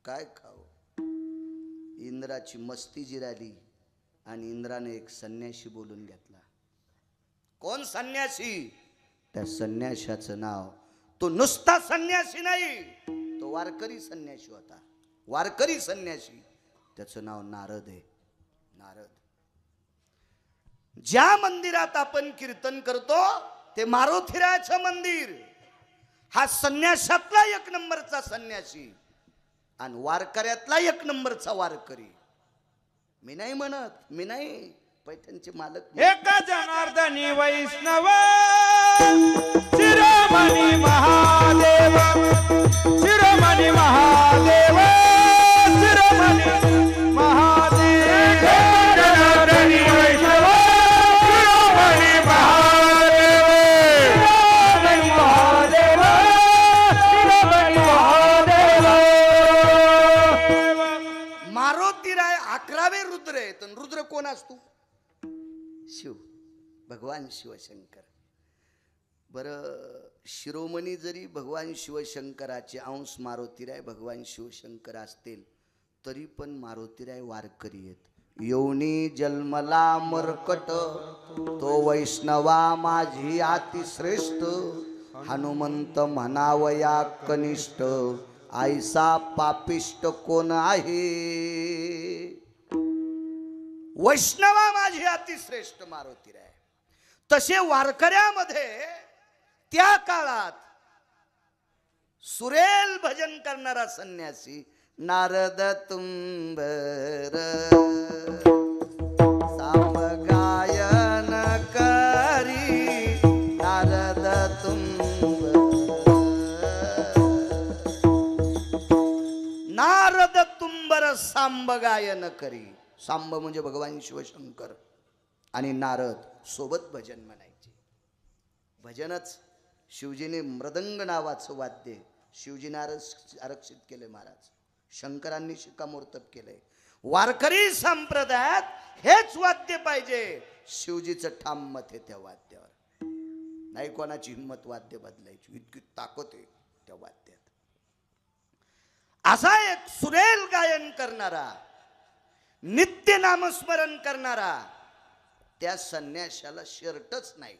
काय खाऊ. इंद्राची मस्ती जिराली आणि इंद्राने एक संन्याशी बोलून घेतला. कोण संन्यासी? त्या संन्याशाचं नाव, तो नुसता संन्यासी नाही, तो वारकरी संन्यासी होता. वारकरी संन्यासी, त्याचं नाव नारद आहे. नारद. ज्या मंदिरात आपण कीर्तन करतो ते मारुतीरायाचं मंदिर. हा संन्यासातला एक नंबरचा संन्यासी आणि वारकऱ्यातला एक नंबरचा वारकरी. मी नाही म्हणत, मी नाही, पैठणचे मालक. एका जनार्दनी वैष्णव शिरोमणी महादेव, शिरोमणी महादेव, शिरोमणी महादेव. जनार्दनी वैष्णव शिरोमणी महादेव, शिरोमणी महादेव, शिरोमणी महादेव. मारुतीराय 11वे रुद्र आहेत. रुद्र कोण असतो? शिव, भगवान शिवशंकर. बरं, शिरोमणी जरी भगवान शिवशंकराचे अंश मारुतीराय भगवान शिवशंकर असतील तरी पण मारुतीराय वारकरी आहेत. योनी जन्मला मरकट तो वैष्णवा माझी अतिश्रेष्ठ, हनुमंत म्हणावया कनिष्ठ, आईसा पापिष्ट कोण आहे. वैष्णवा माझी अतिश्रेष्ठ मारुतीराय. तसे वारकऱ्यामध्ये त्या काळात सुरेल भजन करणारा संन्यासी नारद तुंबर साम गायन करी. नारद तुंबर, नारद तुंबर सांब गायन करी. सांब म्हणजे भगवान शिवशंकर आणि नारद सोबत भजन म्हणायचे. भजनच शिवजीने मृदंग नावाचं वाद्य शिवजीने आरक्षित केले महाराज. शंकरांनी शिक्कामोर्तब केलंय. वारकरी संप्रदायात हेच वाद्य पाहिजे. शिवजीचं ठाम मत आहे त्या वाद्यावर. नाही कोणाची हिंमत वाद्य बदलायची, इतकी ताकद आहे त्या वाद्यात. असा एक सुरेल गायन करणारा, नित्य नामस्मरण करणारा, त्या संन्याशाला शर्टच नाही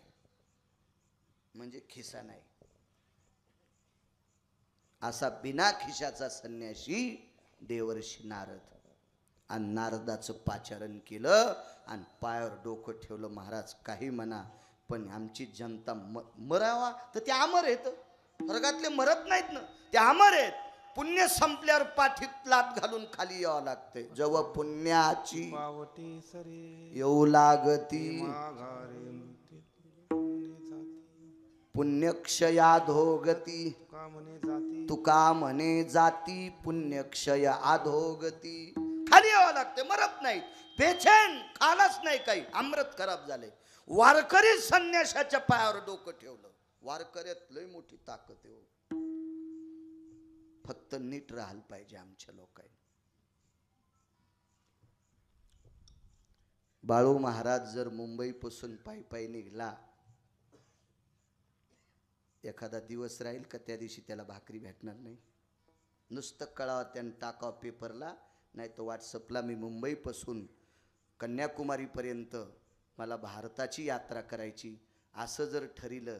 म्हणजे खिसा नाही. असा बिना खिशाचा संन्याशी देवर्षी नारद. आणि नारदाचं पाचारण केलं आणि पायावर डोकं ठेवलं. महाराज काही म्हणा पण आमची जनता मरावा तर ते अमर आहेत. स्वर्गातले मरत नाहीत ना, ते अमर आहेत. पुण्य संपल्यावर पाठीत लात घालून खाली यावं लागते. जेव्हा पुण्याची येऊ लागती पुण्यक्षया धोगती. तुका म्हणे जाती पुण्यक्षय अधोगती. खाली यावं लागते, मरत नाहीत. बेचैन खालाच नाही काही. अमृत खराब झाले. वारकरी संन्यासाच्या पायावर डोकं ठेवलं. वारकऱ्यात लय मोठी ताकद आहे. फक्त नीट राहायला पाहिजे आमच्या लोकांनी. बाळू महाराज जर मुंबईपासून पायी पायी निघला, एखादा दिवस राहील का त्या दिवशी त्याला भाकरी भेटणार नाही. नुसतं कळावं त्यानं टाकावं पेपरला, नाही तर व्हॉट्सअपला, मी मुंबईपासून कन्याकुमारीपर्यंत मला भारताची यात्रा करायची असं जर ठरिलं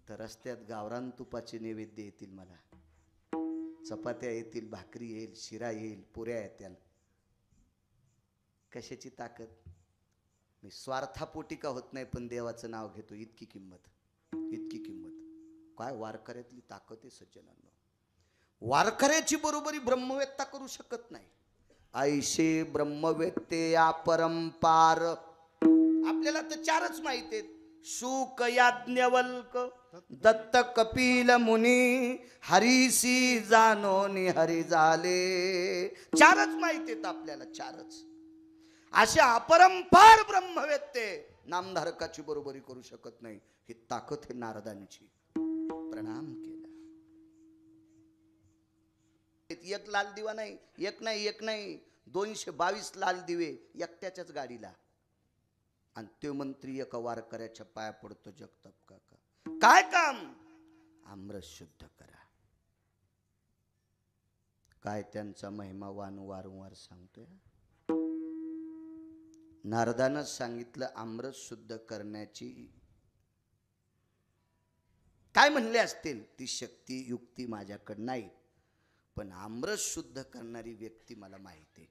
तर रस्त्यात गावरान तुपाचे नैवेद्य येतील, मला चपात्या येतील, भाकरी येईल, शिरा येईल, पुऱ्या येतील. कशाची ताकद. मी स्वार्थापोटी का होत नाही पण देवाचं नाव घेतो. इतकी किंमत, इतकी किंमत. काय वारकऱ्यातली ताकद आहे सज्जनांनो. वारकऱ्याची बरोबरी ब्रह्मवेत्ता करू शकत नाही. ऐशे ब्रह्मवेत्ते अपरंपार. आपल्याला तर चारच माहिती आहेत. शुक याज्ञवल्क दत्त कपिल मुनी हरीसी जानोनी हरी झाले. चारच माहिती आहेत आपल्याला, चारच. अशा अपरंपार ब्रह्मवेत्ते नामधारकाची बरोबरी करू शकत नाही. ही ताकद आहे नारदांची. प्रणाम केला. एक लाल दिवा नाही, एक नाही, एक नाही, 222 लाल दिवे एकट्याच्याच गाडीला. आणि ते मंत्री एका वारकऱ्याच्या पाया पडतो. जगताप काका, काय काम? आमरस शुद्ध करा. काय त्यांचा महिमा वारंवार सांगतोय. नारदानं सांगितलं आमरस शुद्ध करण्याची, काय म्हणले असतील ती शक्ती युक्ती माझ्याकडे नाही, पण आमरस शुद्ध करणारी व्यक्ती मला माहिती आहे.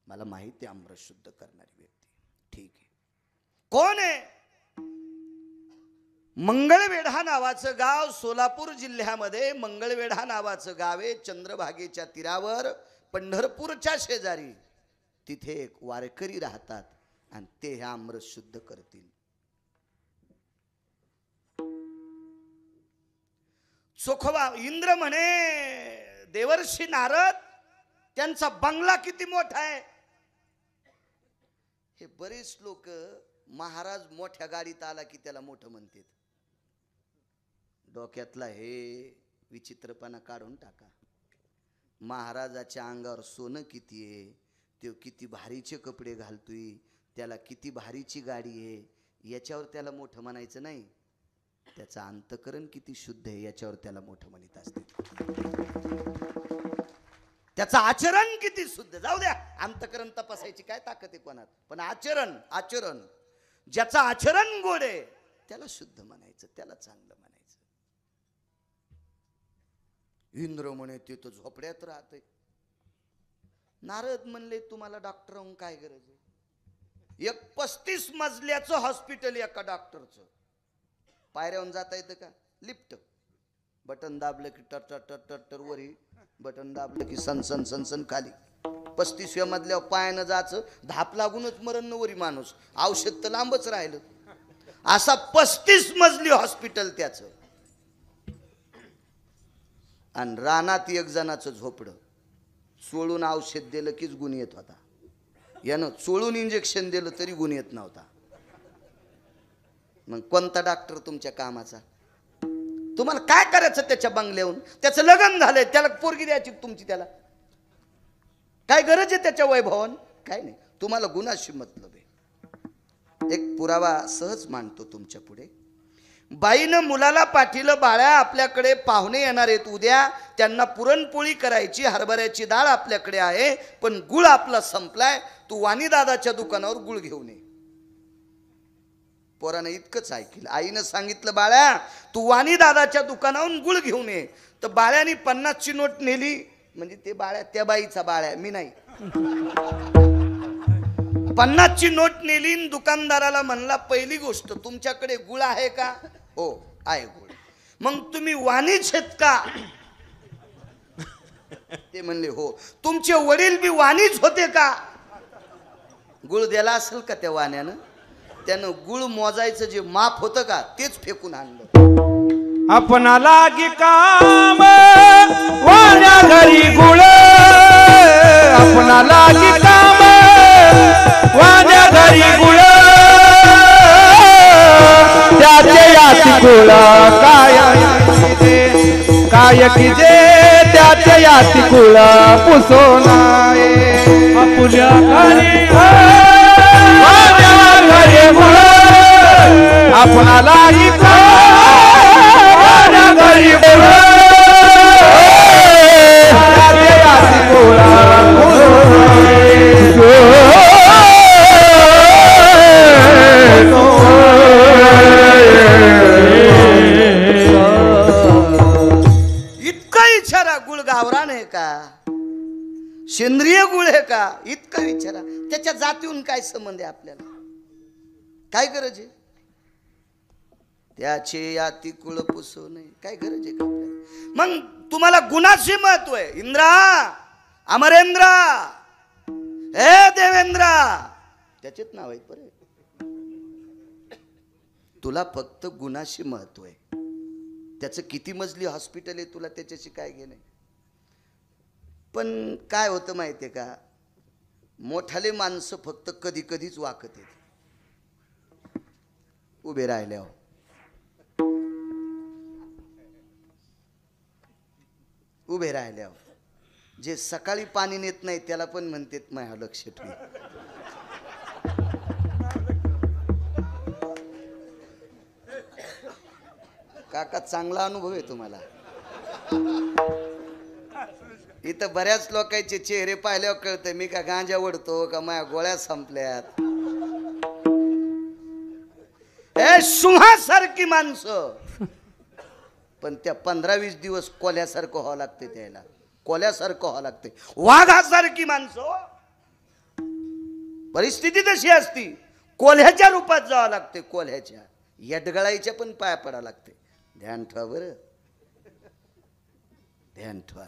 मला माहिती आहे आमरस शुद्ध करणारी व्यक्ती. ठीक आहे, कोण आहे? मंगळवेढा नावाचं गाव, सोलापूर जिल्ह्यामध्ये मंगळवेढा नावाचं गाव आहे. चंद्रभागेच्या तीरावर, पंढरपूरच्या शेजारी. तिथे एक वारकरी राहतात आणि ते हे आमरस शुद्ध करतील. सुखवा इंद्र म्हणे देवर्षी नारद, त्यांचा बंगला किती मोठा आहे. हे बरेच लोक महाराज मोठ्या गाडीत आला की त्याला मोठं म्हणतात. डोक्यातला हे विचित्रपणा काढून टाका. महाराजाच्या अंगावर सोनं किती आहे, तो किती भारीचे कपडे घालतोय, त्याला किती भारीची गाडी आहे, याच्यावर त्याला मोठं म्हणायचं नाही. त्याचं अंतकरण किती शुद्ध आहे याच्यावर त्याला मोठं म्हणत असते. त्याचं आचरण किती शुद्ध, जाऊ द्या अंतकरण तपासायची काय ताकद आहे कोणात, पण आचरण आचरण ज्याचं आचरण गोड आहे त्याला शुद्ध म्हणायचं, त्याला चांगलं म्हणायचं. इंद्र म्हणे ते तर झोपड्यात राहते. नारद म्हणले तुम्हाला डॉक्टर होऊन काय गरज आहे. एक 35 मजल्याचं हॉस्पिटल एका डॉक्टरचं. पायऱ्यावरून जाता येतं का? लिफ्ट बटन दाबलं की टर टर टर टर टर वरी, बटन दाबलं की सन सन सन सन खाली. 35व्या मजल्यावर पायानं जायचं, धाप लागूनच मरण वरी माणूस, औषध तर लांबच राहिलं. असा 35 मजली हॉस्पिटल त्याचं. आणि रानात एक जणाचं झोपडं. चोळून औषध दिलं कीच गुण येत होता. यानं चोळून इंजेक्शन दिलं तरी गुण येत नव्हता. मग कोणता डॉक्टर तुमच्या कामाचा? तुम्हाला काय करायचं त्याच्या बंगल्याहून? त्याचं लग्न झालंय, त्याला पोरगी द्यायची तुमची, त्याला काय गरज आहे त्याच्या वैभवन? काय नाही, तुम्हाला गुणाशी मतलब आहे. एक पुरावा सहज मांडतो तुमच्या पुढे. बाईनं मुलाला पाठीलं, बाळ्या आपल्याकडे पाहुणे येणार आहेत उद्या, त्यांना पुरणपोळी करायची, हरभऱ्याची डाळ आपल्याकडे आहे, पण गुळ आपला संपलाय, तू वाणी दादाच्या दुकानावर गुळ घेऊन ये. पोरानं इतकंच ऐकलं. आईनं सांगितलं बाळ्या तू वाणी दादाच्या दुकानावरून गुळ घेऊन ये. तर बाळ्यानी 50ची नोट नेली, म्हणजे ते बाळ्या त्या बाईचा बाळ्या, मी नाही. 50ची नोट नेली, दुकानदाराला म्हणला पहिली गोष्ट तुमच्याकडे गुळ आहे का? हो आहे गुळ. मग तुम्ही वाणीच आहेत का? ते म्हणले हो. तुमचे वडील बी वाणीच होते का? गुळ दिला असेल का त्या वाण्यानं? त्यानं गुळ मोजायचं जे माप होतं का तेच फेकून आणलं. आपणा लागी काम वाण्या घरी गुळ, आपणा लागी काम वाण्या घरी गुळ, त्याचे याची गुळ काय की जे त्याचे याची गुळ पुसोनाय. आपुल्या घरी घरी गुळ, आपणा लागी घरी गुळ, त्याचे याची गुळ इतका विचारा गुळ गावरान आहे का, सेंद्रिय गुळ आहे का, इतका विचारा. त्याच्या जातीहून काय संबंध आहे आपल्याला? काय गरज आहे? त्याचे याती कुळ पुसू नये, काय गरज आहे का आपल्याला? मग तुम्हाला गुणाशी महत्व आहे. इंद्रा, अमरेंद्रा, हे देवेंद्रा, त्याचेच नाव आहेत बरं. तुला फक्त गुणाशी महत्व आहे. त्याचं किती मजली हॉस्पिटल आहे तुला त्याच्याशी काय घेणं? पण काय होतं माहिती आहे का, मोठाले माणसं फक्त कधी कधीच वाकत आहेत. उभे राहिल्यावर उभे राहिल्यावर जे सकाळी पाणी नेत नाही त्याला पण म्हणतात माझ्या लक्ष ठेव. काका चांगला अनुभव आहे तुम्हाला. इथं बऱ्याच लोकांचे चेहरे पाहिल्यावर कळतं मी का गांजा ओढतो का माझ्या गोळ्या संपल्यात. ए सुहासारखी माणसं, पण त्या 15-20 दिवस कोल्यासारखं व्हावं लागते, त्याला कोल्यासारखं व्हावं लागते. वाघासारखी माणसं, परिस्थिती तशी असती, कोल्ह्याच्या रूपात जावं लागते. कोल्ह्याच्या यडगळाईच्या पण पाया पडावं लागते. ध्यान ठेवा बरं, ध्यान ठेवा.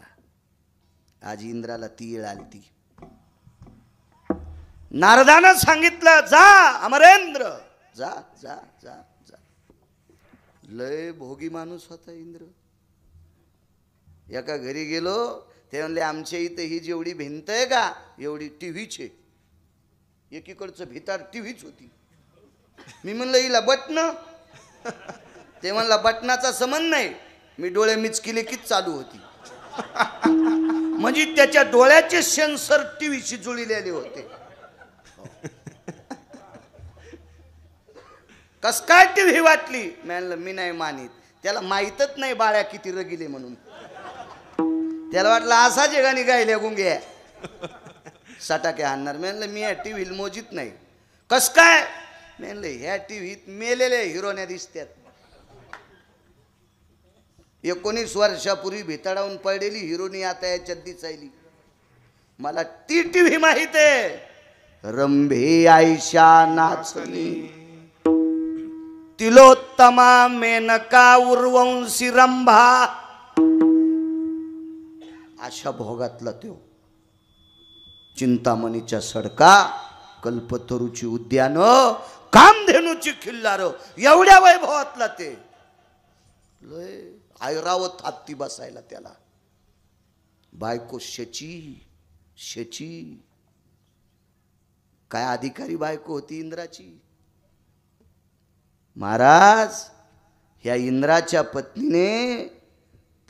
आज इंद्राला ती वेळ आली. ती नारदानं सांगितलं जा अमरेंद्र, जा जा जा जा. लय भोगी माणूस होता इंद्र. एका घरी गेलो, ते म्हणले आमच्या इथं ही जेवढी भिंत आहे का एवढी टीव्हीचे, एकीकडचं भिताड टीव्हीच होती. मी म्हणलं हिला बटन, ते म्हणला बटनाचा संबंध नाही, मी डोळे मिचकिले कीच चालू होती. म्हणजे त्याच्या डोळ्याचे सेन्सर टीव्हीशी जुळलेले होते. कस काय टीव्ही वाटली, म्हणलं मी नाही मानित. त्याला माहीतच नाही बाळ्या किती रगिले म्हणून. त्याला वाटलं असा जगाने गायल्या गुंग्या सटाके आणणार. म्हणलं मी ह्या टीव्ही मोजीत नाही. कस काय, म्हणलं ह्या टीव्हीत मेलेल्या हिरोन्या दिसतात. 19 वर्षापूर्वी भिताडावून पडलेली हिरोनी आता याच्यात दिसायली. मला ती टीव्ही माहित आहे. रंभे आयशा नाचणी, तिलोत्तमा मेनका उर्वंशी रंभा, अशा भोगातला तो. चिंतामणीच्या सडका, कल्पतरूची उद्यान, कामधेनूची खिल्लार, एवढ्या वैभवातला ते. लय ऐरावत हत्ती बसायला त्याला. बायको शेची शेची, काय अधिकारी बायको होती इंद्राची. महाराज, ह्या इंद्राच्या पत्नीने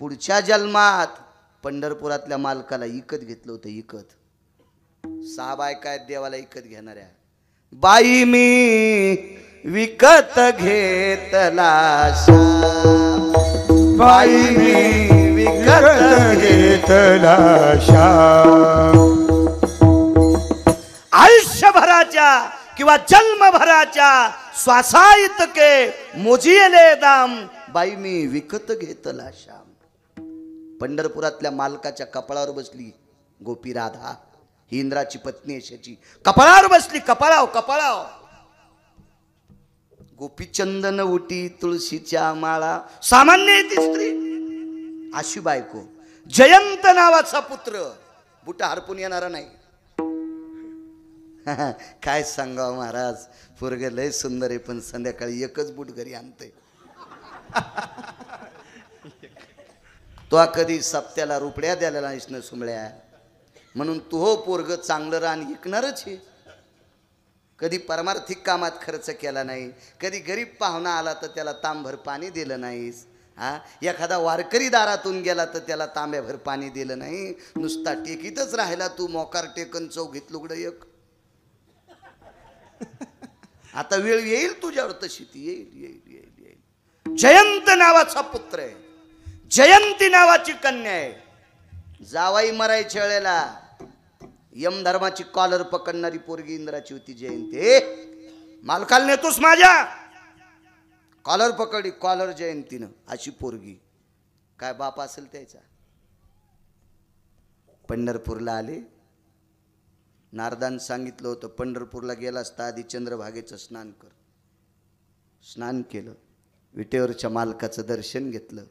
पुढच्या जन्मात पंढरपुरातल्या मालकाला इकत घेतलं होतं. इकत 6 बायका आहेत देवाला इकत घेणाऱ्या. बाई मी विकत घेतला श्याम, बाई मी विकत घेतला श्याम. आयुष्यभराच्या किंवा जन्मभराच्या श्वासाइतके मोजिले दाम, बाई मी विकत घेतला श्याम. पंढरपुरातल्या मालकाच्या कपाळावर बसली गोपी राधा, ही इंद्राची पत्नी अशाची. कपाळावर बसली, कपाळाव कपाळाव. गोपी चंदन उटी तुळशीच्या माळा, सामान्य ती स्त्री अशी बायको. जयंत नावाचा पुत्र, बुटा हरपून येणारा नाही. काय सांगावं महाराज, पोरग लय सुंदर आहे, पण संध्याकाळी एकच बूट घरी आणते. तो कधी सप्त्याला रुपड्या द्यायला नाहीस न सुमळ्या, म्हणून तू हो पोरग चांगलं रान ऐकणारच आहे. कधी परमार्थिक कामात खर्च केला नाही, कधी गरीब पाहुणा आला तर त्याला तांभर पाणी दिलं नाहीस. हा, एखादा वारकरी दारातून गेला तर त्याला तांब्याभर पाणी दिलं नाही. नुसता टेकीतच राहिला तू, मोकार टेकन चौघीत लुगडं एक. आता वेळ येईल तुझ्यावर तशी, ती येईल येईल येईल येईल. जयंत नावाचा पुत्र आहे, जयंती नावाची कन्या आहे. जावाई मरायच्या वेळेला यमधर्माची कॉलर पकडणारी पोरगी इंद्राची होती जयंती. मालकाला नेतोस माझ्या, कॉलर पकडली, कॉलर जयंतीनं, अशी पोरगी. काय बाप असेल त्याचा. पंढरपूरला आले. नारदान सांगितलं होतं पंढरपूरला गेला असता आधी चंद्रभागेचं स्नान कर. स्नान केलं, विटेवरच्या मालकाचं दर्शन घेतलं,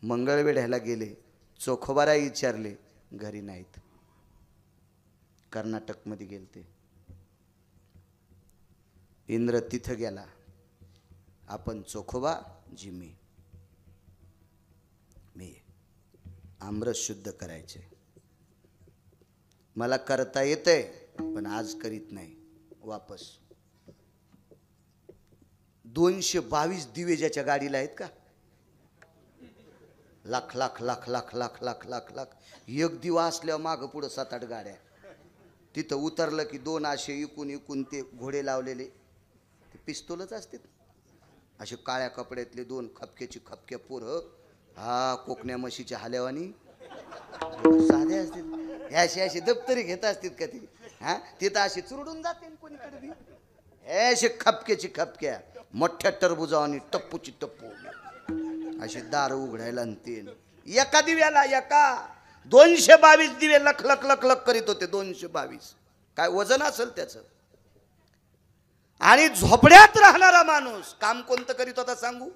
मंगळवेढ्याला गेले, चोखोबारा विचारले, घरी नाहीत. कर्नाटकमध्ये गेलते. इंद्र तिथं गेला. आपण चोखोबा जिमी, मी आमरस शुद्ध करायचे, मला करता येतंय पण आज करीत नाही. वापस 222 दिवे ज्याच्या गाडीला आहेत का, लाख लाख लाख लाख लाख लाख लाख लाख. एक दिवा असल्यावर मागं पुढं 7-8 गाड्या. तिथं उतरलं की 2 असे इकून इकून ते घोडे लावलेले, ते पिस्तूलच असते. असे काळ्या कपड्यातले 2 खपक्याची खपक्या पोरं, हा कोकण्या म्हशीच्या हाल्यावानी, साध्या अशी अशी दप्तरी घेत असतील का ती हा तिथं अशी चुरडून जाते कोणीकडे बी अशी खपक्याची खपक्या मोठ्या टरबुजा आणि टप्पूची टप्पू अशी दार उघडायला आणतील एका दिव्याला एका 222 दिवे लख लख लख लख करीत होते 222 काय वजन असेल त्याचं आणि झोपड्यात राहणारा माणूस काम कोणतं करीत होता सांगू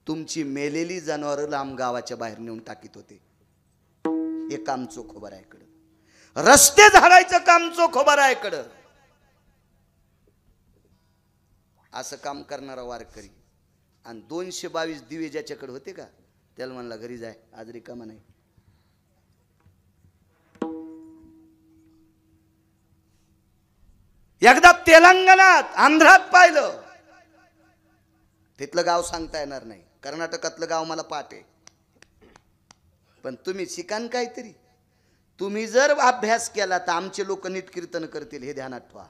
तुमची मेलेली जनावर लांब गावाच्या बाहेर नेऊन टाकीत होते हे काम चोखोबारायकडं रस्ते झाडायचं काम चोखोबारायकडं असं काम करणारा वारकरी आणि 222 दिवे ज्याच्याकडे होते का त्याला म्हणला घरी जाय आज रिकामा नाही एकदा तेलंगणात आंध्रात पाहिलं तिथलं गाव सांगता येणार नाही कर्नाटकातलं गाव मला पाठ आहे पण तुम्ही शिकान काहीतरी तुम्ही जर अभ्यास केला तर आमचे लोक नीट कीर्तन करतील हे ध्यानात ठेवा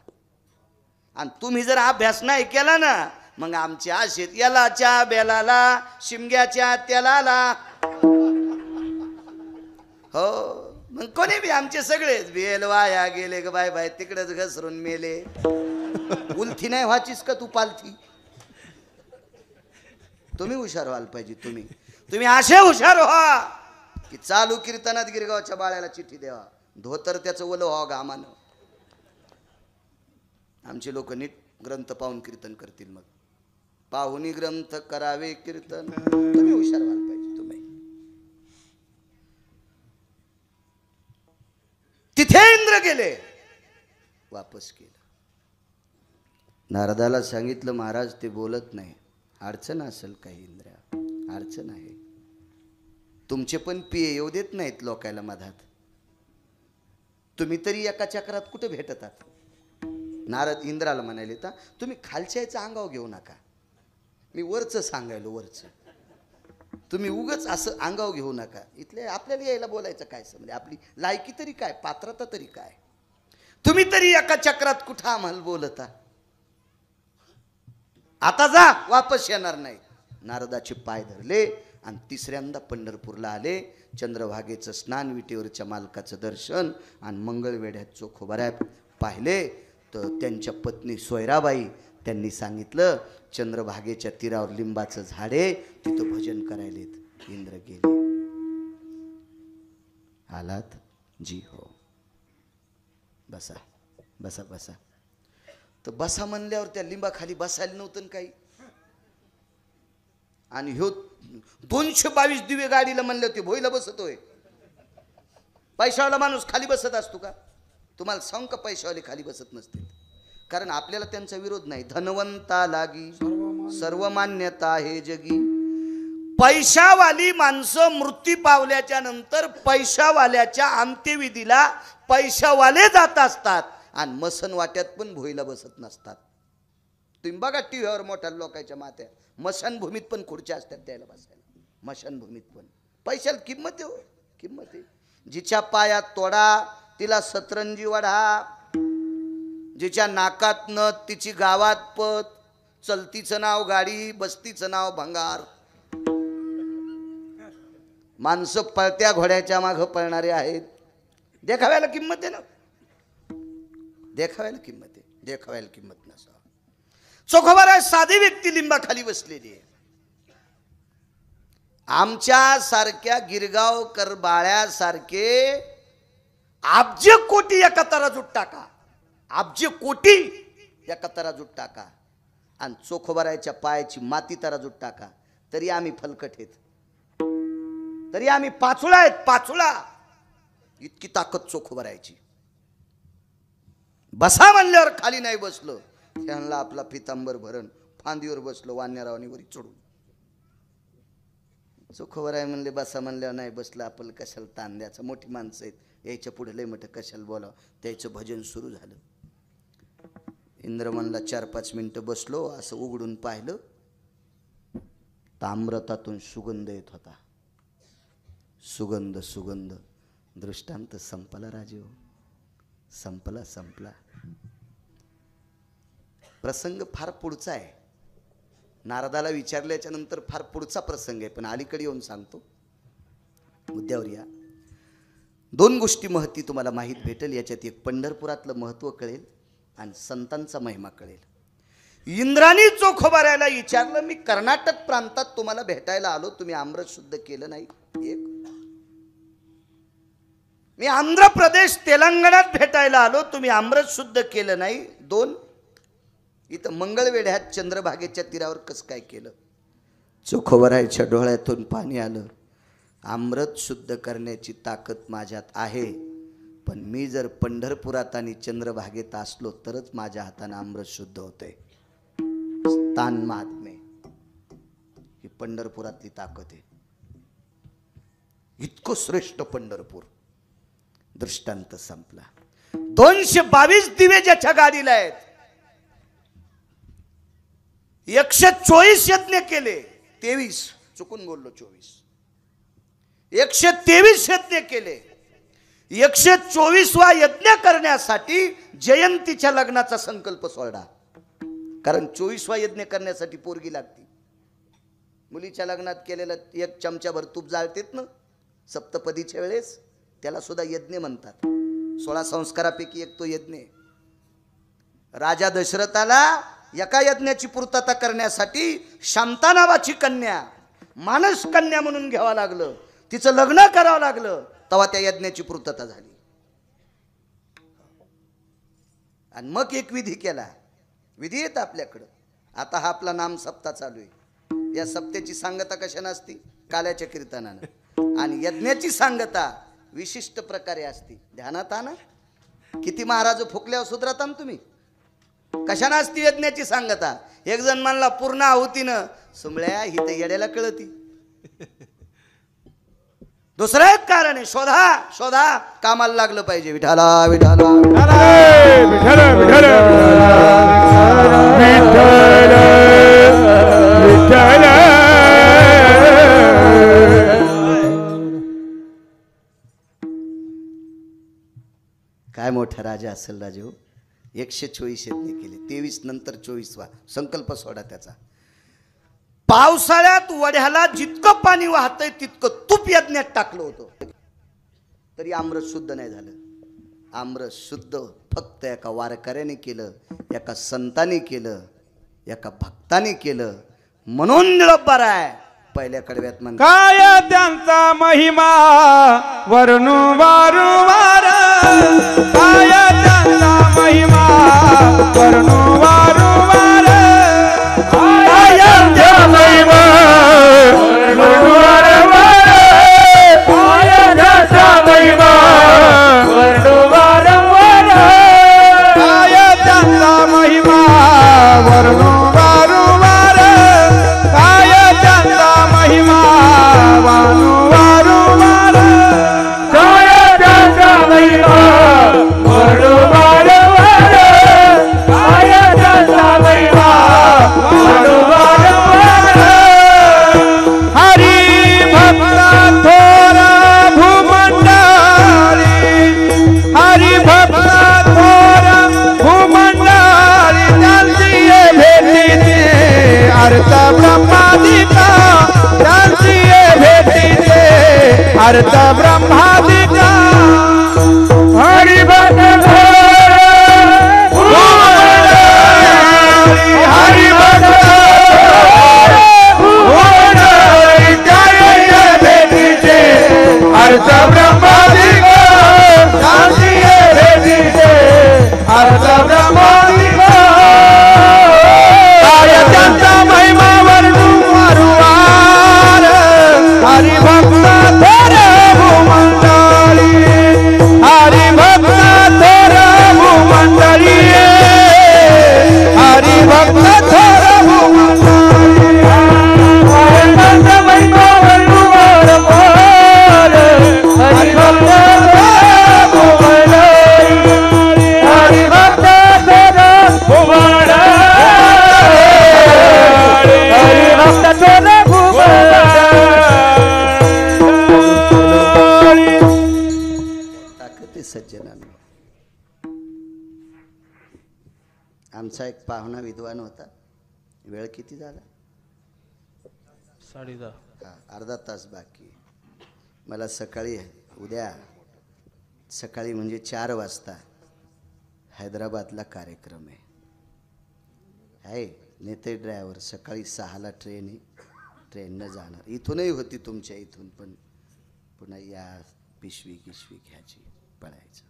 आणि तुम्ही जर अभ्यास नाही केला ना मग आमच्या आशेत यालाच्या बेलाला शिमग्याच्या तेलाला हो मग कोणी बी आमचे सगळेच बेल वाया गेले ग बाय बाय तिकडेच घसरून मेले उलथी नाही व्हायचीस का तू पालथी तुम्ही हुशार व्हायला पाहिजे तुम्ही असे हुशार व्हा की चालू कीर्तनात गिरगावच्या बाळ्याला चिठ्ठी द्यावा धोतर त्याचं ओलं व्हावं घामानं आमचे लोक नीट ग्रंथ पाहून कीर्तन करतील मग पाहुनी ग्रंथ करावे कीर्तन तुम्ही हुशार व्हायला पाहिजे तुम्ही तिथे इंद्र गेले वापस केलं नारदाला सांगितलं महाराज ते बोलत नाही अडचण असेल काही इंद्रा अडचण आहे तुमचे पण पिये येऊ देत नाहीत लोकायला मधात तुम्ही तरी एका चक्रात कुठे भेटतात नारद इंद्राला म्हणाले तर तुम्ही खालच्या याचं अंगाव घेऊ नका मी वरचं सांगायलो वरचं तुम्ही उगच असं अंगाव घेऊ नका इथले आपल्याला यायला बोलायचं काय समजे आपली लायकी तरी काय पात्रता तरी काय तुम्ही तरी एका चक्रात कुठं आम्हाला बोलता आता जा वापस येणार नाही नारदाचे पाय धरले आणि तिसऱ्यांदा पंढरपूरला आले चंद्रभागेचं स्नान विटेवरच्या मालकाचं दर्शन आणि मंगळवेढ्यात चोखोबाऱ्यात पाहिले तर त्यांच्या पत्नी सोयराबाई त्यांनी सांगितलं चंद्रभागेच्या तीरावर लिंबाचं झाड आहे तिथं भजन करायलेत इंद्र गेले आलात जी हो बसा बसा बसा तर बसा म्हणल्यावर त्या लिंबाखाली बसायला नव्हतं काही आणि ह्यो 222 दिवे गाडीला म्हणले होते भोईला बसतोय पैशावाला माणूस खाली बसत असतो का तुम्हाला सांग का पैशावाले खाली बसत नसते कारण आपल्याला त्यांचा विरोध नाही धनवंता लागी सर्व मान्यता हे जगी पैशावाली माणसं मृत्यू पावल्याच्या नंतर पैशावाल्याच्या अंत्यविधीला पैशावाले जात असतात आणि मसन वाट्यात पण भोईला बसत नसतात तुम्ही बघा टीव्हीवर मोठ्या लोकांच्या मात्या मशानभूमीत पण खुर्च्या असतात द्यायला बसायला मशानभूमीत पण पैशाला किंमत आहे किंमत आहे जिच्या पायात तोडा तिला सतरंजी वढा जिच्या नाकात नथ तिची गावात पत चलतीचं नाव गाडी बसतीचं नाव भंगार माणसं पळत्या घोड्याच्या मागं पळणारे आहेत देखाव्याला किंमत आहे ना देखाव्याला किंमत आहे देखाव्याला किंमत नसा चोखोबारा साधी व्यक्ती लिंबाखाली बसलेली आहे आमच्या सारख्या गिरगावकर बाळ्यासारखे अब्ज कोटी एका तराजूत टाका अब्ज कोटी एका तराजूत टाका आणि चोखोबाराच्या पायाची माती तराजूत टाका तरी आम्ही फलकट आहेत तरी आम्ही पाचुळा आहेत पाचुळा इतकी ताकद चोखोबारायची बसा म्हणल्यावर खाली नाही बसलो त्यांना आपला पितांबर भरण फांदीवर बसलो वान्यारावानी वरी चढून चोखोबाराय म्हणले बसा म्हणल्यावर नाही बसलं आपलं कशाला ताण द्यायचं मोठी माणसं आहेत यायच्या पुढे लय मोठं कशाला बोलावं त्याचं भजन सुरू झालं इंद्र म्हणला 4-5 मिनिटं बसलो असं उघडून पाहिलं ताम्रतातून सुगंध येत होता सुगंध सुगंध दृष्टांत संपला राजीव संपला संपला प्रसंग फार पुढचा आहे नारदाला विचारल्याच्या नंतर फार पुढचा प्रसंग आहे पण अलीकडे येऊन सांगतो मुद्द्यावर या दोन गोष्टी महती तुम्हाला माहीत भेटेल याच्यात. एक पंढरपुरातलं महत्त्व कळेल आणि संतांचा महिमा कळेल. इंद्राणी चोखोबाऱ्याला विचारलं, मी कर्नाटक प्रांतात तुम्हाला भेटायला आलो, तुम्ही अमृत शुद्ध केलं नाही. एक, मी आंध्र प्रदेश तेलंगणात भेटायला आलो, तुम्ही अमृत शुद्ध केलं नाही. दोन, इथं मंगळवेढ्यात चंद्रभागेच्या तीरावर कसं काय केलं. चोखोबारायच्या डोळ्यातून पाणी आलं. अमृत शुद्ध करण्याची ताकद माझ्यात आहे, पण मी जर पंढरपुरात आणि चंद्रभागेत असलो तरच माझ्या हाताने अमृत शुद्ध होते. स्थान महात्मे ही पंढरपुरातली ताकद आहे. इतकं श्रेष्ठ पंढरपूर. दृष्टांत संपला. 222 दिवे ज्याच्या गाडीला आहेत, 124 यज्ञ केले. 23 चुकून बोललो, 24 123 यज्ञ केले. 124वा यज्ञ करण्यासाठी जयंतीच्या लग्नाचा संकल्प सोडा. कारण 24वा यज्ञ करण्यासाठी पोरगी लागती. मुलीच्या लग्नात केलेलं 1 चमचाभर तूप जाळतेत ना सप्तपदीच्या वेळेस, त्याला सुद्धा यज्ञ म्हणतात. 16 संस्कारापैकी एक तो यज्ञ. राजा दशरथाला एका यज्ञाची पूर्तता करण्यासाठी शांता नावाची कन्या, मानस कन्या म्हणून घ्यावं लागलं, तिचं लग्न करावं लागलं, तेव्हा त्या यज्ञाची पूर्तता झाली. आणि मग एक विधी केला. विधी येत आपल्याकडं. आता हा आपला नाम सप्ताह चालू आहे. या सप्त्याची सांगता कशा नसती, काल्याच्या कीर्तनानं. आणि यज्ञाची सांगता विशिष्ट प्रकारे असती. ध्यानात आणा. किती महाराज फुकल्यावर सुधरता ना तुम्ही. कशाने असती यज्ञाची सांगता. एक जण म्हणला पूर्ण आहुतीनं, सुंबळ्या ही तर येड्याला कळती. दुसरं एक कारण आहे, शोधा शोधा, कामाला लागलं पाहिजे. विठाला विठाला काय मोठा राजा असेल राजे हो. 124 यज्ञ केले. 23 नंतर 24वा संकल्प सोडा त्याचा. पावसाळ्यात वड्याला जितकं पाणी वाहतंय तितकं तूप यज्ञात टाकलं होतं, तरी अमृत शुद्ध नाही झालं. अमृत शुद्ध फक्त एका वारकऱ्याने केलं, एका संताने केलं, एका भक्ताने केलं. म्हणून निळोबार आहे पहिल्या कडव्यात म्हणतात, काय त्यांचा महिमा वर्णू वारंवार, काय त्यांचा महिमा वर्णू वारंवार, काय त्यांचा महिमा वर्णू वारंवार, काय त्यांचा महिमा वर्णू वारंवार, काय त्यांचा महिमा वर्णू वारंवार, काय त्यांचा महिमा वर्णू वारंवार, काय त्यांचा महिमा वर्णू वारंवार, काय त्यांचा महिमा वर्णू वारंवार. हरी भक्ता थोरा भूमंडळी, हरी भक्ता थोरा भूमंडळी, त्यांची भेटीचे अर्थ ब्रह्मादिका, त्यांची भेटीचे अर्थ ब्रह्मादिका. हरी भक्ता हरी भक्ता भूमंडळी, त्यांची भेटीचे अर्थ ब्रह्मादिका, त्यांची भेटीचे अर्थ ब्रह्मादिका. काय त्यांचा महिमा वर्णू वारंवार, हरी भक्ता थोर भूमंडळी, हरी भक्ता थोर भूमंडळी, हरी भक्ता थोर भूमंडळी. काय त्यांचा महिमा वर्णू वारंवार, हरी भक्ता थोर भूमंडळी, हरी भक्ता थोर भूमंडळी, हरी भक्ता थोर भूमंडळी. ताकद आहे सज्जनांनो. आमचा एक पाहुणा विद्वान होता. वेळ किती झाला? 10:30. हा, अर्धा तास बाकी. मला सकाळी उद्या सकाळी म्हणजे 4 वाजता हैदराबादला कार्यक्रम आहे नेते ड्रायव्हर. सकाळी 6ला ट्रेन आहे, ट्रेननं जाणार. इथूनही होती तुमच्या इथून, पण पुन्हा या पिशवी घ्यायची, पळायचं.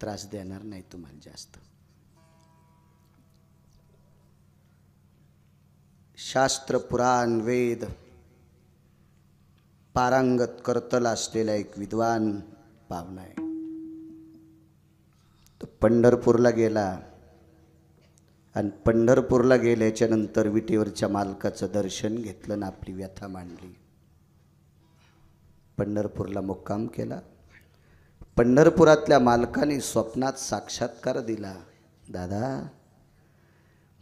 त्रास देणार नाही तुम्हाला जास्त. शास्त्र पुराण वेद पारंगत करतल असलेला एक विद्वान पाहुणा आहे. तो पंढरपूरला गेला आणि पंढरपूरला गेल्याच्या नंतर विटेवरच्या मालकाचं दर्शन घेतलं ना आपली व्यथा मांडली. पंढरपूरला मुक्काम केला. पंढरपुरातल्या मालकाने स्वप्नात साक्षात्कार दिला. दादा,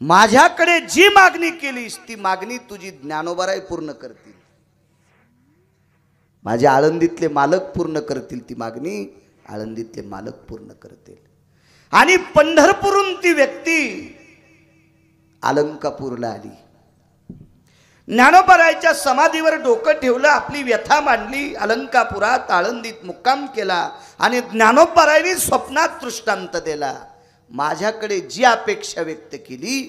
माझ्याकडे जी मागणी केलीस ती मागणी तुझी ज्ञानोबाराय पूर्ण करतील. माझे आळंदीतले मालक पूर्ण करतील ती मागणी, आळंदीतले मालक पूर्ण करतील. आणि पंढरपूरहून ती व्यक्ती अलंकापूरला आली. ज्ञानोबारायच्या समाधीवर डोकं ठेवलं, आपली व्यथा मांडली. अलंकापुरात आळंदीत मुक्काम केला आणि ज्ञानोबारायने स्वप्नात दृष्टांत दिला. माझ्याकडे जी अपेक्षा व्यक्त केली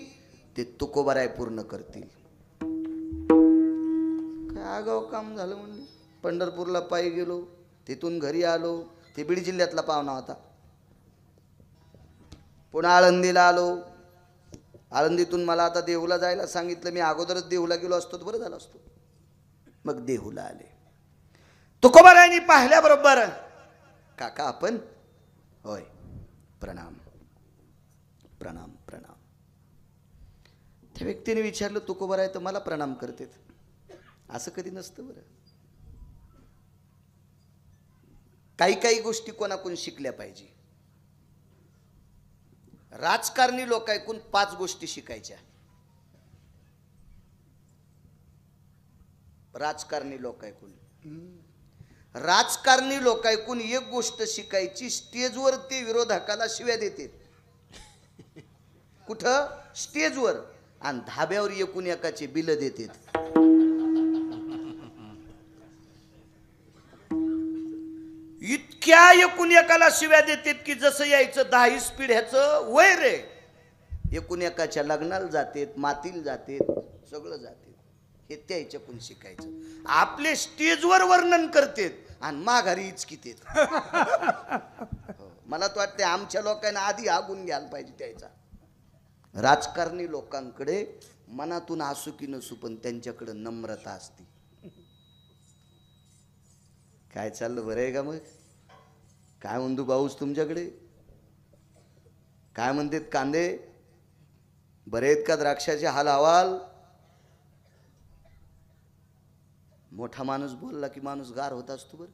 ते तुकोबाराय पूर्ण करतील. काय आगाव काम झालं म्हणले. पंढरपूरला पायी गेलो, तिथून घरी आलो. ते बीड जिल्ह्यातला पाहुणा होता. पुन्हा आळंदीला आलो. आळंदीतून मला आता देहूला जायला सांगितलं. मी अगोदरच देहूला गेलो असतो तर बरं झालं असतो. मग देहूला आले. तुकोबारायांनी पाहिल्याबरोबर, काका आपण? होय, प्रणाम प्रणाम प्रणाम. त्या व्यक्तीने विचारलं, तुकोबाराय तर मला प्रणाम करतेत. असं कधी नसतं बरं. काही गोष्टी कोणाकडून शिकल्या पाहिजे. राजकारणी लोक ऐकून 5 गोष्टी शिकायच्या. राजकारणी लोक ऐकून एक गोष्ट शिकायची. स्टेजवर ते विरोधकाला शिव्या देतात. कुठं? स्टेजवर. आणि धाब्यावर एकूण एकाचे बिल देतात. इतक्या एकूण एकाला शिव्या देतात की जसं यायचं 10 पिढ्याचं वय रे. एकूण एकाच्या लग्नाला जातात, मातीला जातात, सगळं जातात. हे त्याच्याकडून शिकायचं. आपले स्टेजवर वर्णन करतात आणि माघारी इचकितेत. मला तर वाटते आमच्या लोकांना आधी हागून घ्यायला पाहिजे त्याचा. राजकारणी लोकांकडे मनातून असू की नसू पण त्यांच्याकडे नम्रता असते. काय चाललं, बरं आहे का? मग काय म्हणतो पाऊस तुमच्याकडे? काय म्हणतात कांदे? बरे आहेत का द्राक्षाचे हाल हवाल? मोठा माणूस बोलला की माणूस गार होत असतो. बरं,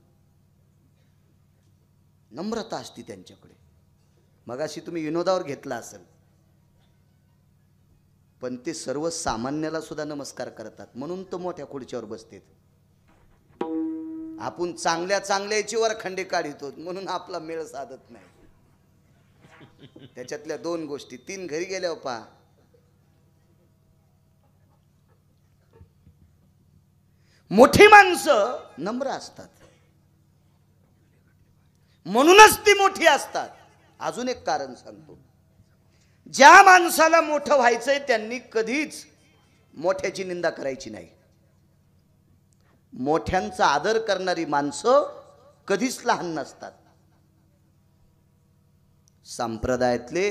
नम्रता असते त्यांच्याकडे. मगाशी तुम्ही विनोदावर घेतला असेल, पण ते सर्वसामान्याला सुद्धा नमस्कार करतात. म्हणून तो मोठ्या खुर्चीवर बसतात. आपण चांगल्याची वरखंडे काढितो म्हणून आपला मेळ साधत नाही. त्याच्यातल्या 2 गोष्टी 3 घरी गेल्यावर पहा. मोठी माणसं नम्र असतात, म्हणूनच ती मोठी असतात. अजून एक कारण सांगतो. ज्या माणसाला मोठं व्हायचंय त्यांनी कधीच मोठ्याची निंदा करायची नाही. मोठ्यांचा आदर करणारी माणसं कधीच लहान नसतात. संप्रदायातले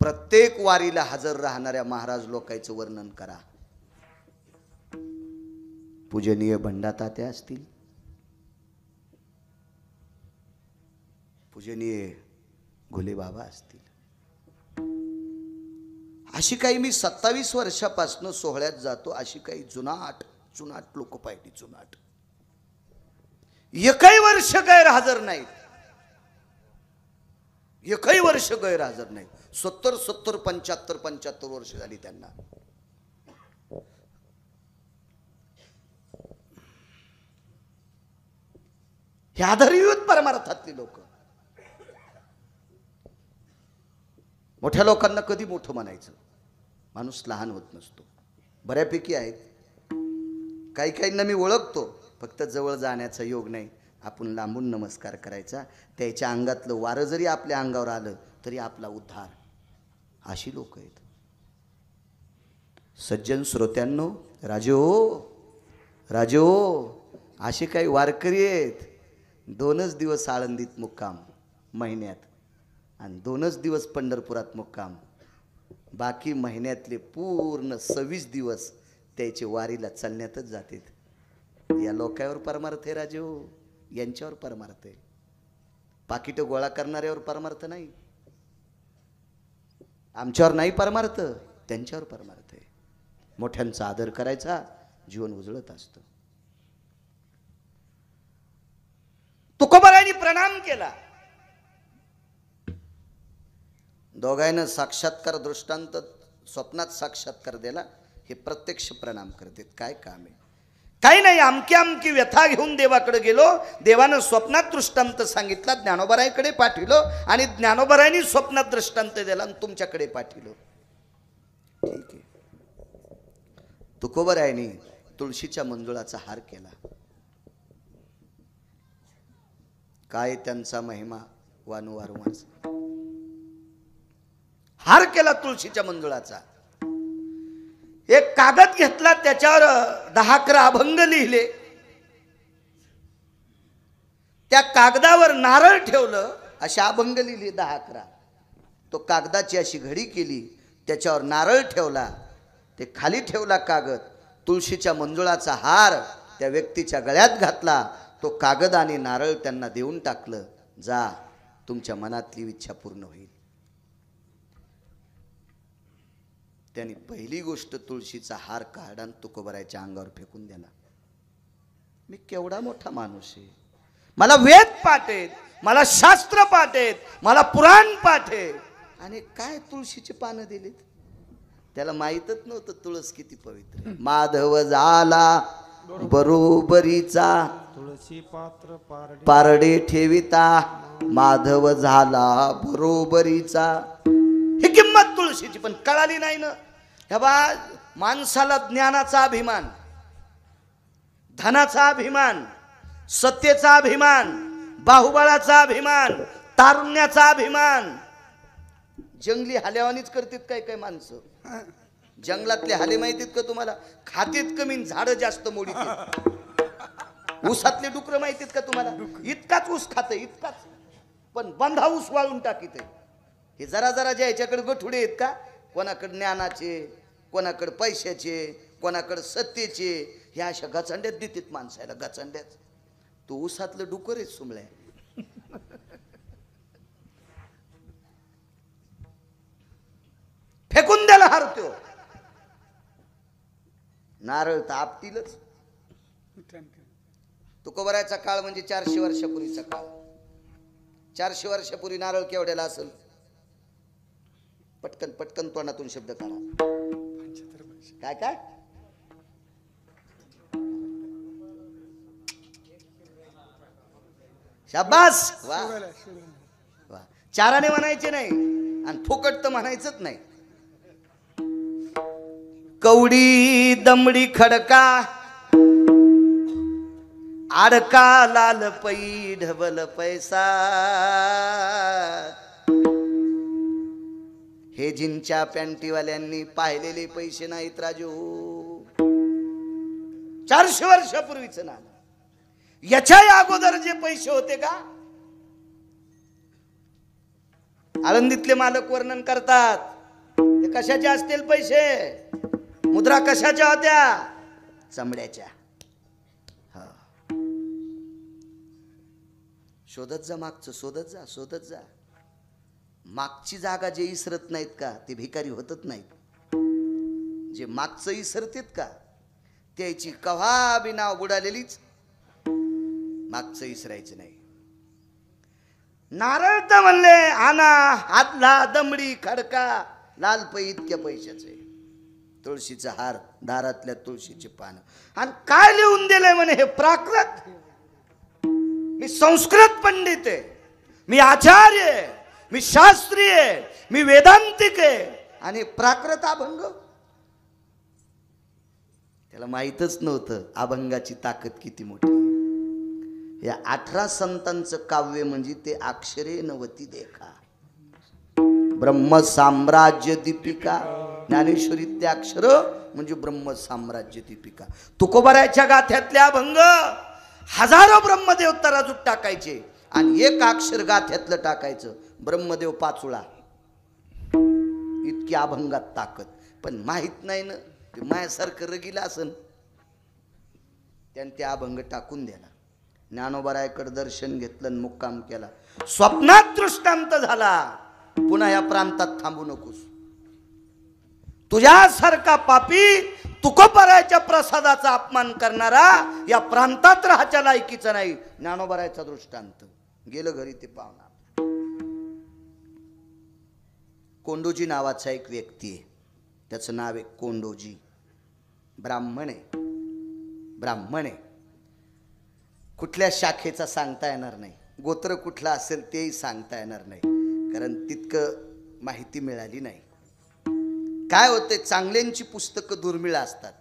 प्रत्येक वारीला हजर राहणाऱ्या महाराज लोकांचं वर्णन करा. पूजनीय भंडातात्या असतील, पूजनीय घुले बाबा असतील. अशी काही मी 27 वर्षापासून सोहळ्यात जातो. अशी काही जुनाट लोक पाहिली. जुनाट एकही वर्ष गैरहजर नाहीत. एकही वर्ष गैरहजर नाहीत. 70 75 वर्ष झाली त्यांना. हे आधारयुत परमार्थातली लोक. मोठ्या लोकांना कधी मोठं म्हणायचं. माणूस लहान होत नसतो. बऱ्यापैकी आहेत. काहींना मी ओळखतो, फक्त जवळ जाण्याचा योग नाही. आपण लांबून नमस्कार करायचा. त्याच्या अंगातलं वारं जरी आपल्या अंगावर आलं तरी आपला उद्धार. अशी लोक आहेत. सज्जन श्रोत्यांनो, राजे हो, असे काही वारकरी आहेत 2च दिवस आळंदीत मुक्काम महिन्यात आणि 2च दिवस पंढरपुरात मुक्काम. बाकी महिन्यातले पूर्ण 26 दिवस त्याचे वारीला चालण्यातच जातात. या लोकांवर परमार्थ आहे राजे हो, यांच्यावर परमार्थ आहे. पाकिट गोळा करणाऱ्यावर परमार्थ नाही. आमच्यावर नाही परमार्थ, त्यांच्यावर परमार्थ आहे. मोठ्यांचा आदर करायचा, जीवन उजळत असतं. तुकोबारायांनी प्रणाम केला. दोघांना साक्षात्कार दृष्टांत स्वप्नात साक्षात्कार दिला. हे प्रत्यक्ष प्रणाम करतात. काय काम आहे? काही नाही, अमकी व्यथा घेऊन देवाकडे गेलो. देवानं स्वप्नात दृष्टांत सांगितला, ज्ञानोबारायकडे पाठविलो आणि ज्ञानोबारायांनी स्वप्नात दृष्टांत दिला आणि तुमच्याकडे पाठविलो. ठीक आहे. तुकोबारायांनी तुळशीच्या मंजुळाचा हार केला. काय त्यांचा महिमा वारंवार. हार केला तुळशीच्या मंजुळाचा. एक कागद घेतला, त्याच्यावर 10-11 अभंग लिहिले. त्या कागदावर नारळ ठेवलं, असे अभंग लिहिले 10-11. तो कागदाची अशी घडी केली, त्याच्यावर नारळ ठेवला, ते खाली ठेवला कागद. तुळशीच्या मंजुळाचा हार त्या व्यक्तीच्या गळ्यात घातला. तो कागद आणि नारळ त्यांना देऊन टाकलं. जा, तुमच्या मनातली इच्छा पूर्ण होईल. त्यांनी पहिली गोष्ट तुळशीचा हार काढला आणि तुकोबारायच्या अंगावर फेकून दिला. मी केवढा मोठा माणूस आहे, मला वेद पाठ आहेत, मला शास्त्र पाठ आहेत, मला पुराण पाठ आहे, आणि काय तुळशीची पानं दिलीत. त्याला माहीतच नव्हतं तुळस किती पवित्र. माधव झाला बरोबरीचा, तुळशी पात्र पारडे ठेविता, माधव झाला बरोबरीचा. ही किंमत तुळशीची पण कळाली नाही ना. ह्या बा, माणसाला ज्ञानाचा अभिमान, धनाचा अभिमान, सत्तेचा अभिमान, बाहुबळाचा अभिमान, तारुण्याचा अभिमान. जंगली हाल्यावानीच करतात काय काय माणसं. जंगलातले हाले माहितीत का तुम्हाला? खातेत कमी, झाडं जास्त मोडीत. ऊसातले डुकर माहितीत का तुम्हाला? इतकाच ऊस खाते, इतकाच, पण बंधा ऊस वाळून टाकीत. हे जरा जरा जे याच्याकडे गठुडे आहेत का, कोणाकडे ज्ञानाचे, कोणाकडे पैशाचे, कोणाकडे सत्तेचे, ह्या अशा गचंड्यात देतात माणसाला. गचंड्यात तो ऊसातलं डुकर आहे सुमळ्या. फेकून द्याला हार त्यो. नारळ तर आपटीलच. तुकोबारायचा काळ म्हणजे 400 वर्षापूर्वीचा काळ. 400 वर्षापूर्वी नारळ केवढ्याला असेल? पटकन पटकन तोंडातून शब्द काढा. काय काय? शाबास. वा वा. चाराने म्हणायचे नाही आणि फुकट तर म्हणायचंच नाही. कवडी दमडी खडका, आडका लाल पै ढबल पैसा. हे जीनच्या पॅन्टीवाल्यांनी पाहिलेले पैसे नाहीत राजू. 400 वर्षापूर्वीच ना. याच्या अगोदर जे पैसे होते का, आळंदीतले मालक वर्णन करतात, ते कशाचे असतील पैसे? मुद्रा कशाच्या होत्या? चमड्याच्या. शोधत जा मागचं, शोधत जा. मागची जागा जे इसरत नाहीत का, ते भिकारी होतच नाहीत. जे मागचं इसरतेत का, त्याची कव्हा बी नाव बुडालेलीच. मागचं इसरायचं नाही. नारळ तर म्हणले आणा, हातला दमडी खडका, लाल पै इतक्या पैशाचे. तुळशीचा हार, दारातल्या तुळशीची पानं. आणि काय लिहून दिलंय म्हणे? हे प्राकृत. मी संस्कृत पंडित आहे, मी आचार्य आहे, मी शास्त्री आहे, मी वेदांतिक आहे, आणि प्राकृत अभंग. त्याला माहीतच नव्हतं अभंगाची ताकद किती मोठी. या 18 संतांचं काव्य म्हणजे ते अक्षरे नवती देखा. ब्रह्म साम्राज्य दीपिका. ज्ञानेश्वरी ते अक्षर म्हणजे ब्रह्म साम्राज्य दीपिका. तुकोबारायच्या गाथ्यातल्या अभंग हजारो ब्रह्मदेव तराजूत टाकायचे आणि एक अक्षर गाथ्यातलं टाकायचं ब्रह्मदेव पाचुळा. इतकी अभंगात ताकद. पण माहित नाही ना, ते मायासारखं रगीला असन त्याने ते अभंग टाकून द्याला. ज्ञानोबारायकडे दर्शन घेतलं आणि मुक्काम केला. स्वप्नात दृष्टांत झाला, पुन्हा या प्रांतात थांबू नकोस. तुझ्यासारखा पापी तुकोबारायच्या प्रसादाचा अपमान करणारा या प्रांतात राहायच्या लायकीचा नाही. ज्ञानोबारायचा दृष्टांत. गेलं घरी ते पाहुणा. कोंडोजी नावाचा एक व्यक्ती आहे, त्याचं नाव आहे कोंडोजी. ब्राह्मण आहे. ब्राह्मण आहे. कुठल्या शाखेचा सांगता येणार नाही, गोत्र कुठला असेल तेही सांगता येणार नाही, कारण तितकं माहिती मिळाली नाही. काय होते, चांगल्यांची पुस्तकं दुर्मिळ असतात,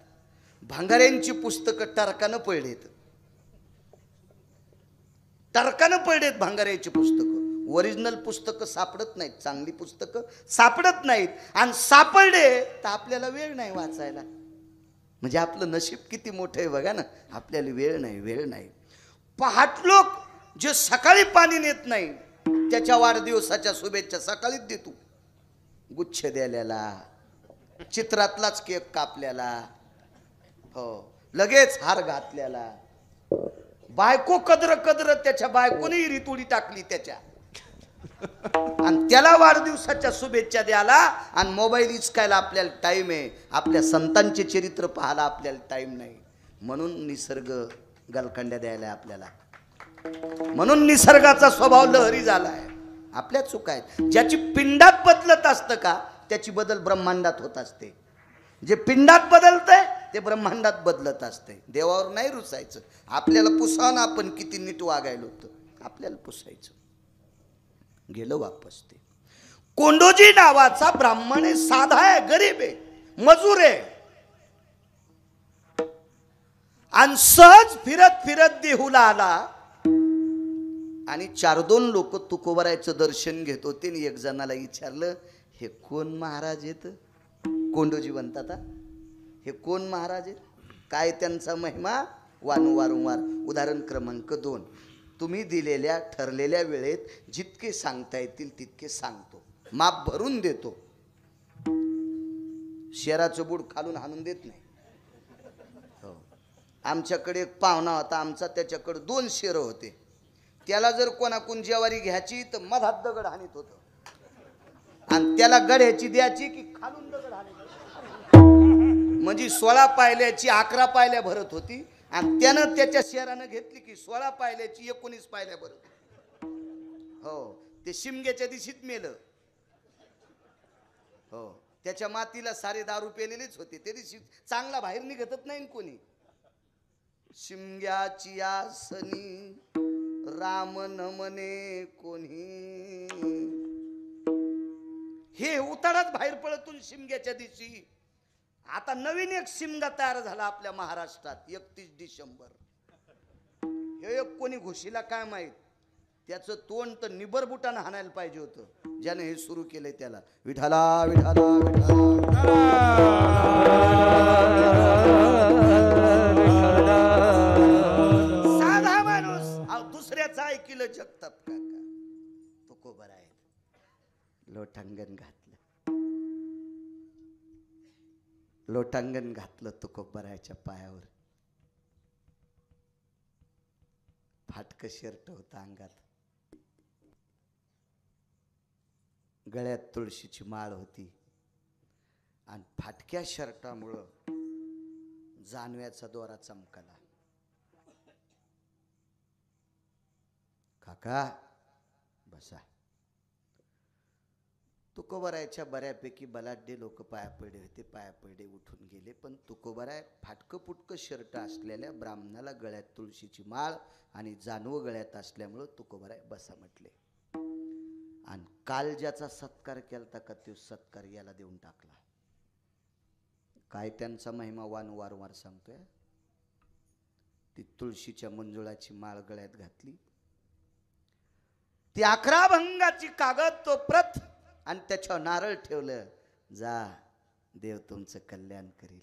भांगाऱ्यांची पुस्तकं टरकानं पडलेत. टरकानं पडलेत भांगाऱ्याची पुस्तकं. ओरिजिनल पुस्तकं सापडत नाहीत, चांगली पुस्तकं सापडत नाहीत. आणि सापडले तर आपल्याला वेळ नाही वाचायला. म्हणजे आपलं नशीब किती मोठं आहे बघा ना. आपल्याला वेळ नाही, वेळ नाही. पहाट लोक जे सकाळी पाणी नेत नाही त्याच्या वाढदिवसाच्या शुभेच्छा सकाळीच देतो. गुच्छ द्यायला, चित्रातलाच केक कापल्याला, हो लगेच हार घातल्याला. बायको कदर कदर त्याच्या बायकोने रितुडी टाकली त्याच्या, आणि त्याला वाढदिवसाच्या शुभेच्छा द्यायला आणि मोबाईल इचकायला आपल्याला टाइम आहे. आपल्या संतांचे चरित्र पाहायला आपल्याला टाइम नाही. म्हणून निसर्ग गलखंड्या द्यायला आपल्याला. म्हणून निसर्गाचा स्वभाव लहरी झालाय. आपल्या चुका आहेत. ज्याची पिंडात बदलत असतं का त्याची बदल ब्रह्मांडात होत असते. जे पिंडात बदलतंय ते ब्रह्मांडात बदलत असते. देवावर नाही रुसायचं. आपल्याला पुसावं ना, आपण किती नीट वागायला होतं, आपल्याला पुसायचं. गेलं वापस ते. कोंडोजी नावाचा ब्राह्मण आहे, साधा आहे, गरीब आहे, मजूर आहे. आणि सहज फिरत फिरत देहूला आला आणि 4-2 लोक तुकोबारायचं दर्शन घेत होते. आणि एक जणाला विचारलं, हे कोण महाराज आहेत? कोंडोजी म्हणतात, हे कोण महाराज आहेत? काय त्यांचा महिमा? वारंवार. उदाहरण क्रमांक 2, तुम्ही दिलेल्या ठरलेल्या वेळेत जितके सांगता येतील तितके सांगतो, माप भरून देतो. शेराचं बूड खालून हाणून देत नाही. हो, आमच्याकडे एक पाहुणा होता आमचा, त्याच्याकडे 2 शेर होते. त्याला जर कोणाकून जेवारी घ्यायची तर मधात दगड हाणीत होतं, आणि त्याला गड्याची द्यायची की खालून दगड हाणीत होतं. म्हणजे 16 पायल्याची 11 पायल्या भरत होती, आणि त्यानं त्याच्या शेरानं घेतली की 16 पायल्याची 19 पायल्या भरत. हो, ते शिमग्याच्या दिवशीत मेलं. हो, त्याच्या मातीला सारे दारू पेलेलेच होते. त्या दिवशी चांगला बाहेर निघतच नाही कोणी. शिमग्याची आसनी राम नमने कोणी. हे उतारात बाहेर पळतून शिमग्याच्या दिवशी. आता नवीन एक शिमगा तयार झाला आपल्या महाराष्ट्रात 31 डिसेंबर. हे एक कोणी घुशीला काय माहित. त्याचं तोंड तर निबर बुटानं हाणायला पाहिजे होतं ज्याने हे सुरू केलंय त्याला. विठाला विठाला विठाला. साधा माणूस दुसऱ्याचं ऐकिलं जगताप काका. तुकोबाराय लोटांगण घातलं. लोटांगण घातलं तुकोबारायच्या पायावर. फाटक शर्ट होता अंगात, गळ्यात तुळशीची माळ होती, आणि फाटक्या शर्टामुळं जानव्याचा दोरा चमकला. काका बसा. तुकोबारायच्या बऱ्यापैकी बलाढ्य लोक पाया पडले होते. पाया पडले, उठून गेले. पण तुकोबाराय फाटकं पुटकं शर्ट असलेल्या ब्राह्मणाला गळ्यात तुळशीची माळ आणि जानवं गळ्यात असल्यामुळं तुकोबाराय बसा म्हटले. आणि काल ज्याचा सत्कार केलता का तो सत्कार याला देऊन टाकला. काय त्यांचा महिमा वारंवार सांगतोय. ती तुळशीच्या मंजुळाची माळ गळ्यात घातली, ती 11 भंगाची कागद तो प्रत आणि त्याच्यावर नारळ ठेवलं. जा, देव तुमचं कल्याण करील.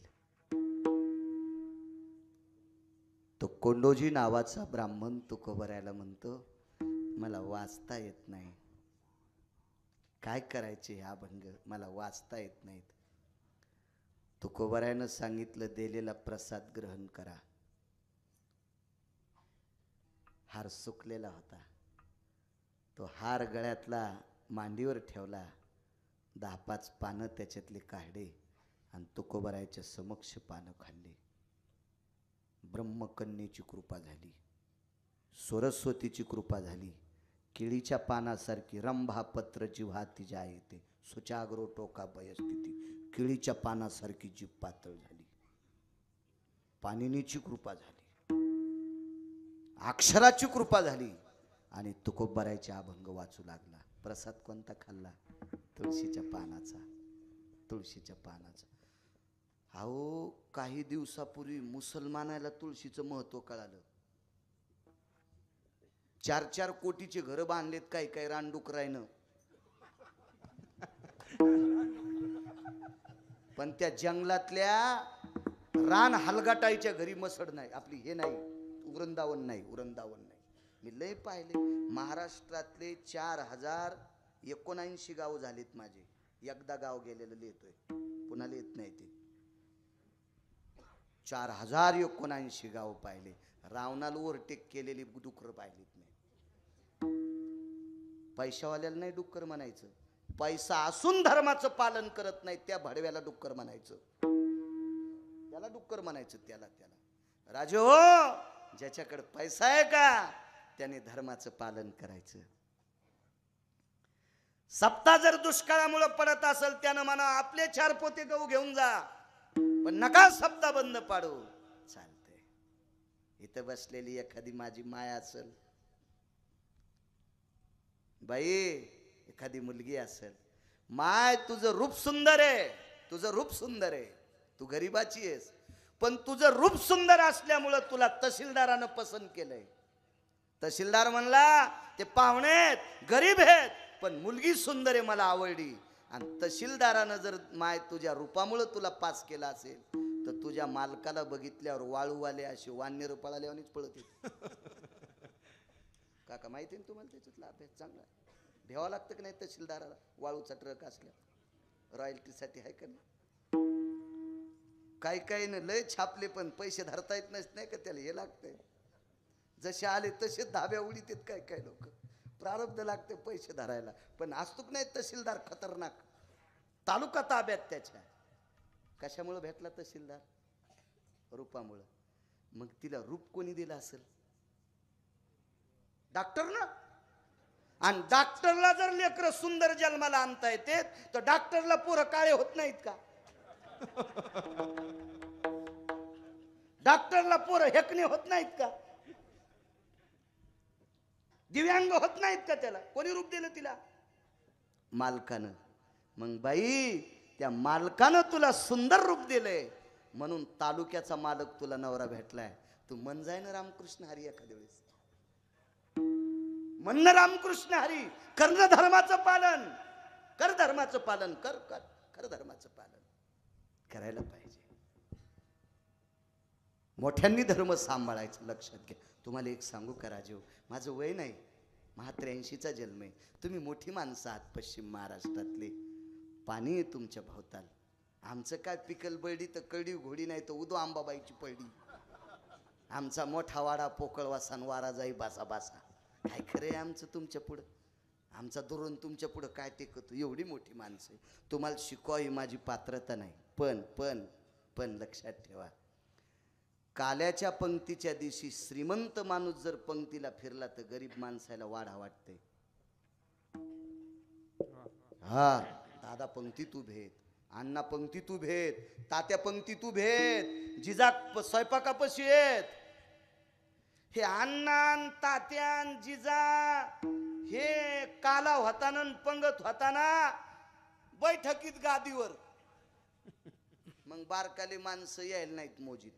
तो कोंडोजी नावाचा ब्राह्मण तुकोबरायला म्हणतो, मला वाचता येत नाही, काय करायचे हे अभंग, मला वाचता येत नाहीत. तुकोबरायानं सांगितलं, दिलेला प्रसाद ग्रहण करा. हार सुकलेला होता, तो हार गळ्यातला मांडीवर ठेवला. 10-5 पानं त्याच्यातले काढले आणि तुकोबरायाच्या समक्ष पानं खाल्ली. ब्रह्मकन्येची कृपा झाली, सरस्वतीची कृपा झाली. केळीच्या पानासारखी रंभापत्र जिव्हा तिच्या येते, सुचाग्रो टोका भयस्थिती. केळीच्या पानासारखी जीभ पातळ झाली. पाणिनीची कृपा झाली, अक्षराची कृपा झाली आणि तुकोबरायचे अभंग वाचू लागला. प्रसाद कोणता खाल्ला? तुळशीच्या पानाचा, तुळशीच्या पानाचा. अहो, काही दिवसापूर्वी मुसलमानाला तुळशीचं महत्व कळालं. 4-4 कोटीचे घर बांधलेत काही काही रानडुकरायनं, पण त्या जंगलातल्या रान हलगाटाईच्या घरी मसड नाही. आपली हे नाही, वृंदावन नाही, वृंदावन नाही. मी लय पाहिले. महाराष्ट्रातले 4079 गाव झालेत माझे. एकदा गाव गेलेलं लिहितोय, पुन्हा लिहित नाही ते. 4079 गाव पाहिले. रावणाला ओव्हरटेक केलेली डुकर पाहिलीत नाही. पैशावाल्याला नाही डुक्कर म्हणायचं, पैसा असून धर्माचं पालन करत नाही त्या भडव्याला डुक्कर म्हणायचं. त्याला डुक्कर म्हणायचं. त्याला राजे हो, ज्याच्याकडे पैसा आहे का त्याने धर्माचं पालन करायचं. सप्ताह जर दुष्काळामुळे पडत असेल त्यानं म्हणा आपले 4 पोते गहू घेऊन जा, पण नका सप्ताह बंद पाडू. चालतंय. इथं बसलेली एखादी माझी माया असेल, बाई एखादी मुलगी असेल, माय तुझं रूप सुंदर आहे, तुझं रूप सुंदर आहे, तू गरीबाची आहेस, पण तुझं रूप सुंदर असल्यामुळं तुला तहसीलदारानं पसंत केलंय. तहसीलदार म्हणला ते पाहुणे आहेत, गरीब आहेत, पण मुलगी सुंदर आहे, मला आवडली. आणि तहसीलदारानं जर माय तुझ्या रूपामुळं तुला पास केला असेल तर तुझ्या मालकाला बघितल्यावर वाळूवाले असे वान्य पळाल्यावानीच पळत येत. काका माहिती ना तुम्हाला त्याच्यातला अभ्यास चांगला भ्यावा लागतं की नाही तहसीलदाराला? वाळूचा ट्रक असल्या रॉयल्टीसाठी आहे का नाही? काही काही ना लय छापले पण पैसे धरता येत नाही का त्याला? हे लागतंय. जसे आले तसे धाब्या उडीत आहेत काय काय लोक. प्रारब्ध लागते पैसे धरायला, पण असतोक नाही तहसीलदार खतरनाक. तालुका ताब्यात त्याच्या. कशामुळे भेटला तहसीलदार? रूपामुळं. मग तिला रूप कोणी दिलं असेल? डॉक्टर ना. आणि डॉक्टरला जर लेकरं सुंदर जन्माला आणता येते तर डॉक्टरला पोरं काळे होत नाहीत का? डॉक्टरला पोरं हेकणे होत नाहीत का? दिव्यांग होत नाहीत का? त्याला कोणी रूप दिलं? तिला मालकानं. मग बाई त्या मालकानं तुला सुंदर रूप दिलंय म्हणून तालुक्याचा मालक तुला नवरा भेटलाय. तू मन जाय ना रामकृष्ण हरी एखाद्या वेळेस. म्हणणं रामकृष्ण हरी. कर्ण धर्माचं पालन कर, धर्माचं पालन कर, कर धर्माचं पालन करायला पाहिजे. मोठ्यांनी धर्म सांभाळायचं. लक्षात घ्या. तुम्हाला एक सांगू का राजीव, माझं वय नाही, 83चा जन्म आहे. तुम्ही मोठी माणसं आहात पश्चिम महाराष्ट्रातले. पाणी आहे तुमच्या भोवताल. आमचं काय पिकल बळडी तर कळडी घोडी नाही तर उदो आंबाबाईची पळडी. आमचा मोठा वाडा पोकळवासान वारा जाई बासा बासा. काय खरंय आमचं तुमच्या पुढं? आमचा धोरण तुमच्या पुढं काय टेकतो? एवढी मोठी माणसं आहे. तुम्हाला शिकवा ही माझी पात्रता नाही. पण पण पण लक्षात ठेवा, काल्याच्या पंक्तीच्या दिवशी श्रीमंत माणूस जर पंक्तीला फिरला तर गरीब माणसाला वाढा वाटते. हा दादा पंक्तीत उभेत, अण्णा पंक्तीत उभेत, तात्या पंक्तीत उभेत, जिजा स्वयंपाकापाशी आहेत. हे अण्णान तात्यान जिजा हे काला होताना पंगत होताना बैठकीत गादीवर. मग बारकाली माणसं यायला नाहीत मोजीत.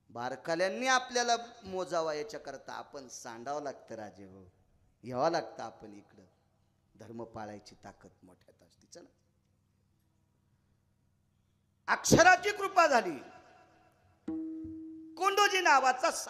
बारकाल्यांनी आपल्याला मोजावा याच्याकरता आपण सांडावं लागतं राजे हो, यावं लागतं आपण इकडं. धर्म पाळायची ताकद मोठ्यात असते. चला, अक्षराची कृपा झाली. कोंडोजी नावाचा